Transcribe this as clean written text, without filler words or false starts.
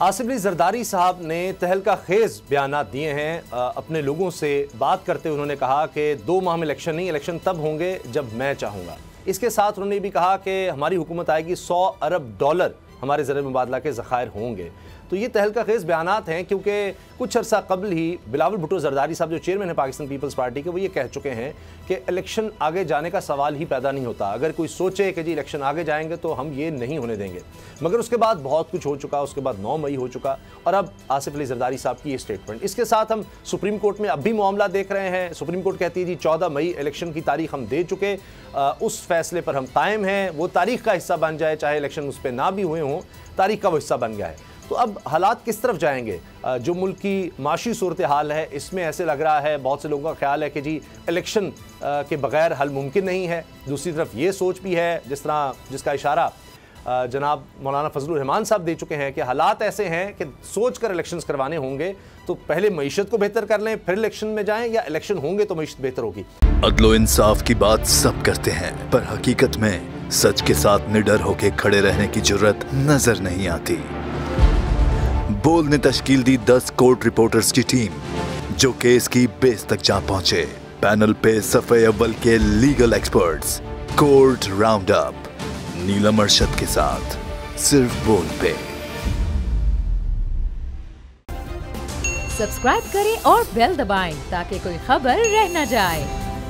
आसिफ अली जरदारी साहब ने तहलका खेज बयानात दिए हैं। अपने लोगों से बात करते हुए उन्होंने कहा कि 2 माह में इलेक्शन नहीं, इलेक्शन तब होंगे जब मैं चाहूँगा। इसके साथ उन्होंने भी कहा कि हमारी हुकूमत आएगी, $100 अरब हमारे ज़र मुबादला के ज़खायर होंगे। तो ये तहलका खेज बयानात हैं, क्योंकि कुछ अर्सा कबल ही बिलावल भुट्टो जरदारी साहब जो चेयरमैन है पाकिस्तान पीपल्स पार्टी के, वो ये कह चुके हैं कि इलेक्शन आगे जाने का सवाल ही पैदा नहीं होता। अगर कोई सोचे कि जी इलेक्शन आगे जाएंगे तो हम ये नहीं होने देंगे। मगर उसके बाद बहुत कुछ हो चुका, उसके बाद 9 मई हो चुका और अब आसिफ अली जरदारी साहब की ये स्टेटमेंट। इसके साथ हम सुप्रीम कोर्ट में अब भी मामला देख रहे हैं। सुप्रीम कोर्ट कहती है जी 14 मई इलेक्शन की तारीख हम दे चुके, उस फैसले पर हम कायम हैं। वो तारीख का हिस्सा बन जाए, चाहे इलेक्शन उस पर ना भी हुए हों, तारीख का वो हिस्सा बन गया है। तो अब हालात किस तरफ जाएंगे? जो मुल्क की माशी सूरत हाल है, इसमें ऐसे लग रहा है, बहुत से लोगों का ख्याल है कि जी इलेक्शन के बगैर हल मुमकिन नहीं है। दूसरी तरफ ये सोच भी है, जिसका इशारा जनाब मौलाना फजलुर रहमान साहब दे चुके हैं कि हालात ऐसे हैं कि सोच कर इलेक्शंस करवाने होंगे तो पहले मईशत को बेहतर कर लें, फिर इलेक्शन में जाएं, या इलेक्शन होंगे तो मईशत बेहतर होगी। अदलो इंसाफ की बात सब करते हैं, पर हकीकत में सच के साथ निडर होकर खड़े रहने की जुर्रत नजर नहीं आती। बोल ने तश्कील दी 10 कोर्ट रिपोर्टर्स की टीम, जो केस की बेस तक जा पहुंचे। पैनल पे सफ़े अव्वल के legal experts. Court round up Neelam Arshad के साथ, सिर्फ बोल पे। सब्सक्राइब करें और बेल दबाएं ताकि कोई खबर रह न जाए।